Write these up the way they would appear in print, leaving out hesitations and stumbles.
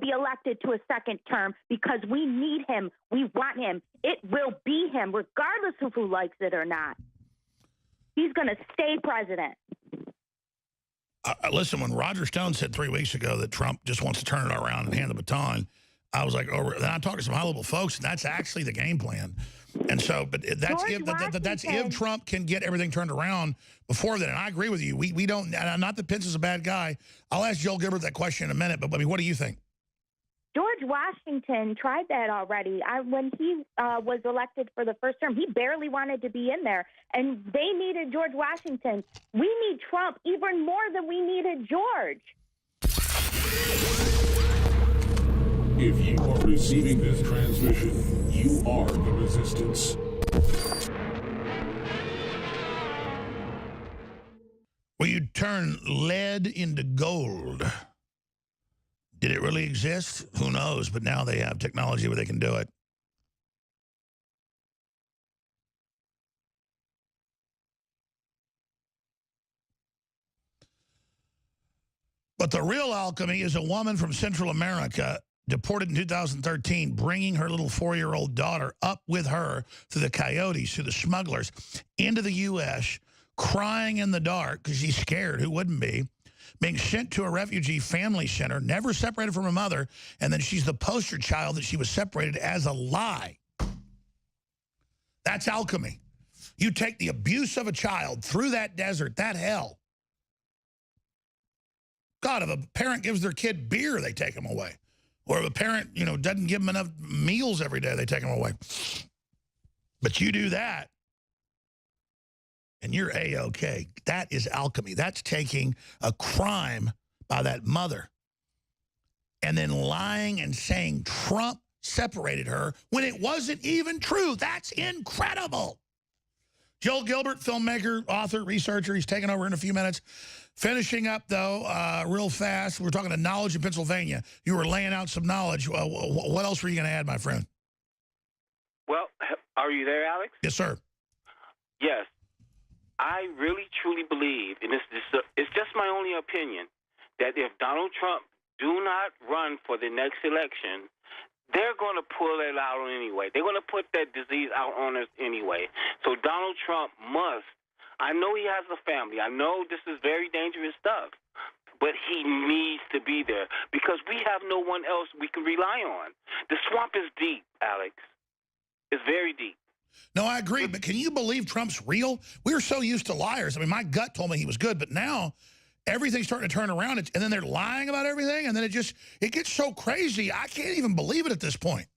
be elected to a second term because we need him. We want him. It will be him, regardless of who likes it or not. He's going to stay president. Listen, when Roger Stone said 3 weeks ago that Trump just wants to turn it around and hand the baton, I was like, oh, then I talked to some high-level folks, and that's actually the game plan. And so, but that's if Trump can get everything turned around before then. And I agree with you. We don't, not that Pence is a bad guy. I'll ask Joel Gilbert that question in a minute, but I mean, what do you think? George Washington tried that already. When he was elected for the first term, he barely wanted to be in there. And they needed George Washington. We need Trump even more than we needed George. If you are receiving this transmission, you are the resistance. Will you turn lead into gold? Did it really exist? Who knows? But now they have technology where they can do it. But the real alchemy is a woman from Central America deported in 2013, bringing her little 4-year-old daughter up with her through the coyotes, through the smugglers, into the U.S., crying in the dark because she's scared. Who wouldn't be? Being sent to a refugee family center, never separated from her mother, and then she's the poster child that she was separated as a lie. That's alchemy. You take the abuse of a child through that desert, that hell. God, if a parent gives their kid beer, they take them away. Or if a parent, doesn't give them enough meals every day, they take them away. But you do that, and you're A-OK. That is alchemy. That's taking a crime by that mother and then lying and saying Trump separated her when it wasn't even true. That's incredible. Joel Gilbert, filmmaker, author, researcher. He's taking over in a few minutes. Finishing up, though, real fast, we're talking to Knowledge in Pennsylvania. You were laying out some knowledge. What else were you going to add, my friend? Well, are you there, Alex? Yes, sir. Yes. I really, truly believe, and it's just my only opinion, that if Donald Trump do not run for the next election, they're going to pull it out anyway. They're going to put that disease out on us anyway. So Donald Trump must. I know he has a family. I know this is very dangerous stuff, but he needs to be there because we have no one else we can rely on. The swamp is deep, Alex. It's very deep. No, I agree, but can you believe Trump's real? We were so used to liars. I mean, my gut told me he was good, but now everything's starting to turn around, and then they're lying about everything, and then it gets so crazy, I can't even believe it at this point.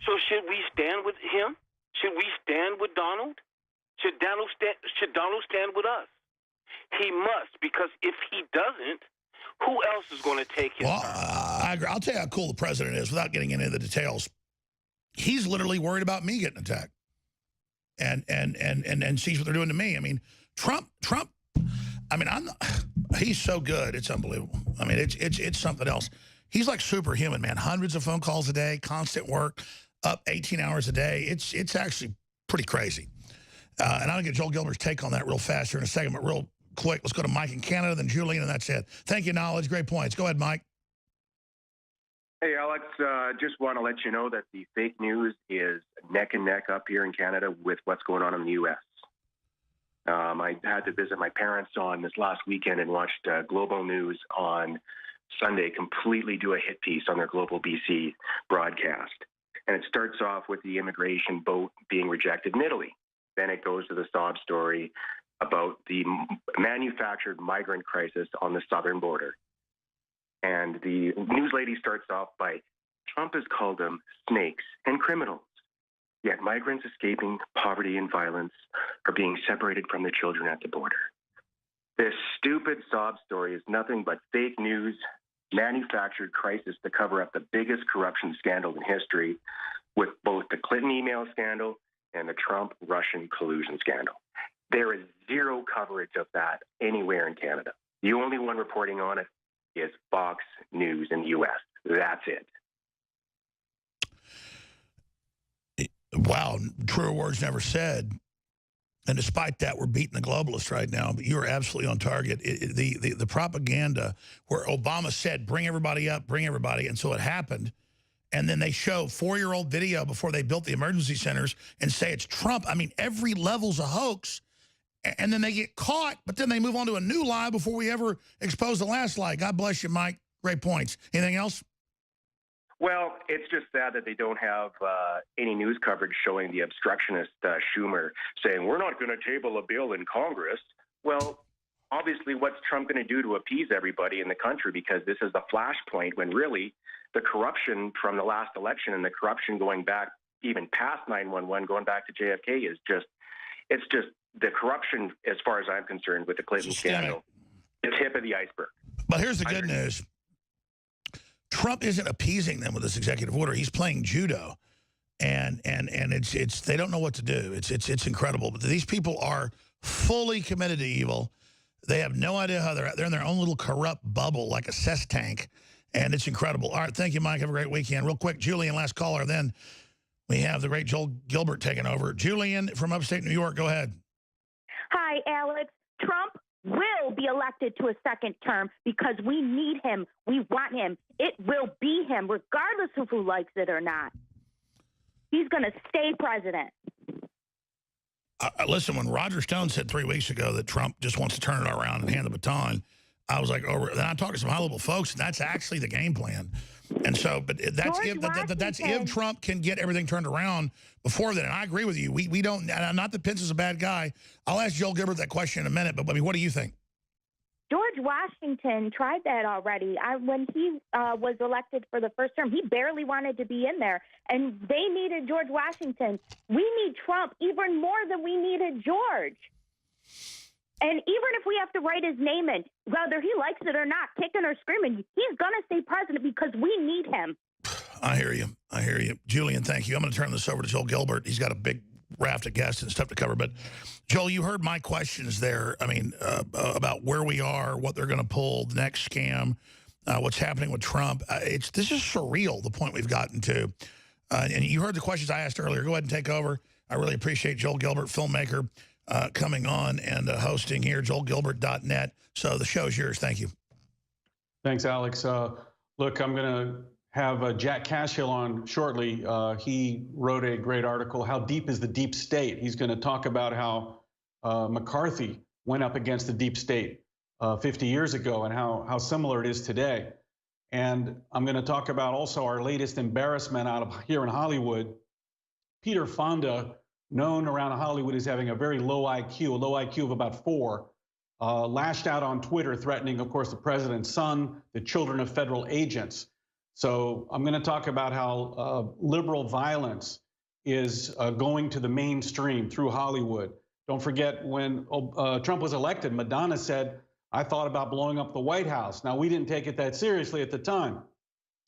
So should we stand with him? Should we stand with Donald? Should Donald stand with us? He must, because if he doesn't, who else is going to take his turn? I agree. I'll tell you how cool the president is without getting into the details. He's literally worried about me getting attacked. And sees what they're doing to me. I mean, Trump, I mean, he's so good. It's unbelievable. I mean, it's something else. He's like superhuman, man. Hundreds of phone calls a day, constant work, up 18 hours a day. It's actually pretty crazy. And I'll get Joel Gilbert's take on that real fast here in a second, but real quick, let's go to Mike in Canada, then Julian, and that's it. Thank you, Knowledge. Great points. Go ahead, Mike. Hey, Alex, just want to let you know that the fake news is neck and neck up here in Canada with what's going on in the U.S. I had to visit my parents on this last weekend and watched Global News on Sunday completely do a hit piece on their Global BC broadcast. And it starts off with the immigration boat being rejected in Italy. Then it goes to the sob story about the manufactured migrant crisis on the southern border. And the news lady starts off by, Trump has called them snakes and criminals. Yet migrants escaping poverty and violence are being separated from their children at the border. This stupid sob story is nothing but fake news, manufactured crisis to cover up the biggest corruption scandal in history, with both the Clinton email scandal and the Trump-Russian collusion scandal. There is zero coverage of that anywhere in Canada. The only one reporting on it is Fox News in the U.S. That's it. Wow, truer words never said. And despite that, we're beating the globalists right now. But you're absolutely on target. The propaganda where Obama said, bring everybody up, bring everybody. And so it happened. And then they show 4-year-old video before they built the emergency centers and say it's Trump. I mean, every level's a hoax. And then they get caught, but then they move on to a new lie before we ever expose the last lie. God bless you, Mike. Great points. Anything else? Well, it's just sad that they don't have any news coverage showing the obstructionist Schumer saying, we're not going to table a bill in Congress. Well, obviously, what's Trump going to do to appease everybody in the country? Because this is the flashpoint when really the corruption from the last election and the corruption going back even past 9/11, going back to JFK is just, it's just the corruption, as far as I'm concerned, with the Clinton scandal, the tip of the iceberg. But here's the good news. Trump isn't appeasing them with this executive order. He's playing judo, and it's they don't know what to do. It's incredible. But these people are fully committed to evil. They have no idea how they're in their own little corrupt bubble like a cess tank, and it's incredible. All right, thank you, Mike. Have a great weekend. Real quick, Julian, last caller. Then we have the great Joel Gilbert taking over. Julian from upstate New York, go ahead. Hi, Alex. Trump will be elected to a second term because we need him. We want him. It will be him, regardless of who likes it or not. He's going to stay president. Listen, when Roger Stone said 3 weeks ago that Trump just wants to turn it around and hand the baton, I was like, oh, then I talked to some high-level folks, and that's actually the game plan. And so, but that's if Trump can get everything turned around before then. And I agree with you. We don't, not that Pence is a bad guy. I'll ask Joel Gilbert that question in a minute, but I mean, what do you think? George Washington tried that already. When he was elected for the first term, he barely wanted to be in there. And they needed George Washington. We need Trump even more than we needed George. And even if we have to write his name in, whether he likes it or not, kicking or screaming, he's going to stay president because we need him. I hear you. I hear you. Julian, thank you. I'm going to turn this over to Joel Gilbert. He's got a big raft of guests and stuff to cover. But, Joel, you heard my questions there. I mean, about where we are, what they're going to pull, the next scam, what's happening with Trump. This is surreal, the point we've gotten to. And you heard the questions I asked earlier. Go ahead and take over. I really appreciate Joel Gilbert, filmmaker, coming on and hosting here, joelgilbert.net. So the show's yours. Thank you. Thanks, Alex. Look, I'm going to have Jack Cashill on shortly. He wrote a great article, How Deep is the Deep State? He's going to talk about how McCarthy went up against the deep state 50 years ago and how similar it is today. And I'm going to talk about also our latest embarrassment out of here in Hollywood. Peter Fonda, known around Hollywood as having a very low IQ of about 4, lashed out on Twitter, threatening, of course, the president's son, the children of federal agents. So I'm going to talk about how liberal violence is going to the mainstream through Hollywood. Don't forget when Trump was elected, Madonna said, I thought about blowing up the White House. Now, we didn't take it that seriously at the time.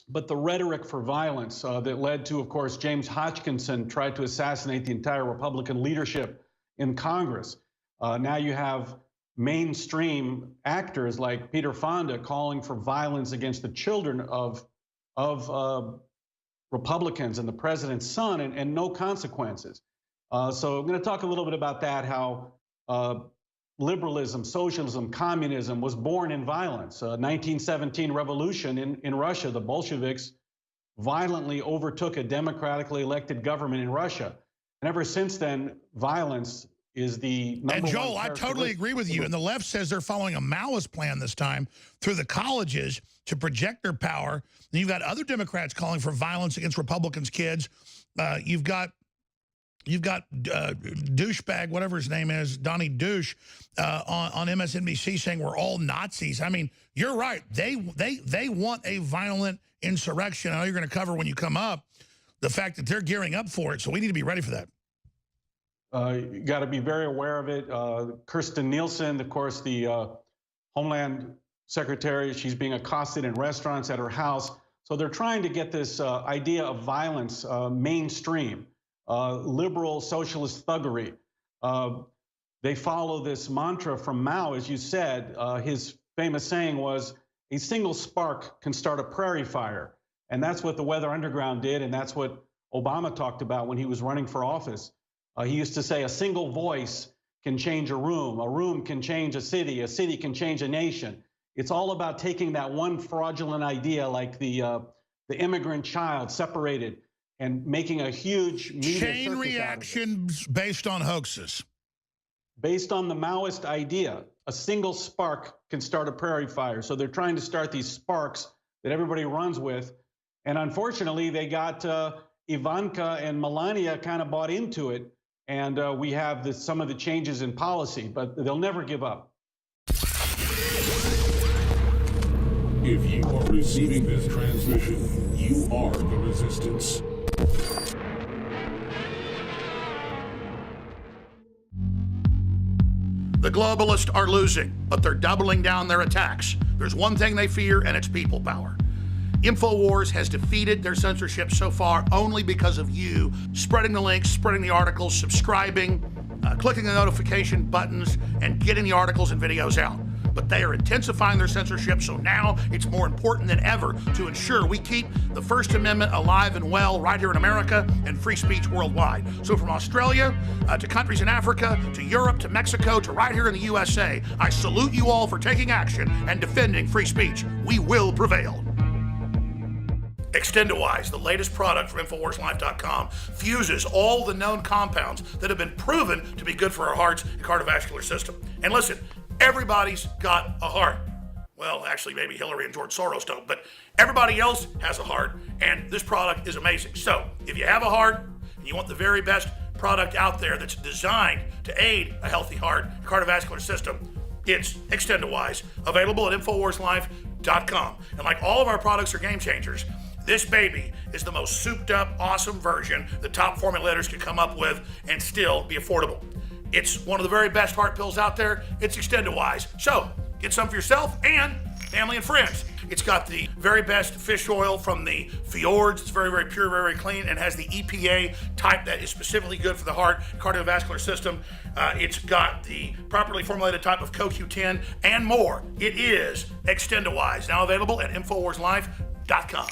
But the rhetoric for violence that led to, of course, James Hodgkinson tried to assassinate the entire Republican leadership in Congress. Now you have mainstream actors like Peter Fonda calling for violence against the children of Republicans and the president's son, and no consequences. So I'm going to talk a little bit about that, how liberalism, socialism, communism was born in violence. 1917 revolution in Russia, the Bolsheviks violently overtook a democratically elected government in Russia. And ever since then, violence is the number one. And Joel, I totally agree with you. And the left says they're following a Maoist plan this time through the colleges to project their power. And you've got other Democrats calling for violence against Republicans' kids. You've got douchebag, whatever his name is, Donnie Douche, on MSNBC saying we're all Nazis. I mean, you're right. They want a violent insurrection. I know you're going to cover when you come up the fact that they're gearing up for it. So we need to be ready for that. You got to be very aware of it. Kirstjen Nielsen, of course, the Homeland Secretary, she's being accosted in restaurants at her house. So they're trying to get this idea of violence mainstream. Liberal socialist thuggery. They follow this mantra from Mao, as you said. His famous saying was, a single spark can start a prairie fire. And that's what the Weather Underground did, and that's what Obama talked about when he was running for office. He used to say a single voice can change a room can change a city can change a nation. It's all about taking that one fraudulent idea like the immigrant child separated and making a huge media chain reactions based on hoaxes. Based on the Maoist idea, a single spark can start a prairie fire. So they're trying to start these sparks that everybody runs with. And unfortunately, they got Ivanka and Melania kind of bought into it. And we have some of the changes in policy, but they'll never give up. If you are receiving this transmission, you are the resistance. The globalists are losing, but they're doubling down their attacks. There's one thing they fear, and it's people power. InfoWars has defeated their censorship so far only because of you spreading the links, spreading the articles, subscribing, clicking the notification buttons, and getting the articles and videos out. But they are intensifying their censorship, so now it's more important than ever to ensure we keep the First Amendment alive and well right here in America and free speech worldwide. So from Australia to countries in Africa, to Europe, to Mexico, to right here in the USA, I salute you all for taking action and defending free speech. We will prevail. Extendawise, the latest product from InfoWarsLife.com, fuses all the known compounds that have been proven to be good for our hearts and cardiovascular system. And listen, everybody's got a heart. Well, actually, maybe Hillary and George Soros don't, but everybody else has a heart, and this product is amazing. So, if you have a heart and you want the very best product out there that's designed to aid a healthy heart and cardiovascular system, it's Extendawise, available at InfoWarsLife.com. And like all of our products are game changers, this baby is the most souped up, awesome version the top formulators could come up with and still be affordable. It's one of the very best heart pills out there. It's Extendawise. So get some for yourself and family and friends. It's got the very best fish oil from the fjords. It's very, very pure, very, very clean, and has the EPA type that is specifically good for the heart, cardiovascular system. It's got the properly formulated type of CoQ10 and more. It is Extendawise, now available at InfoWarsLife.com.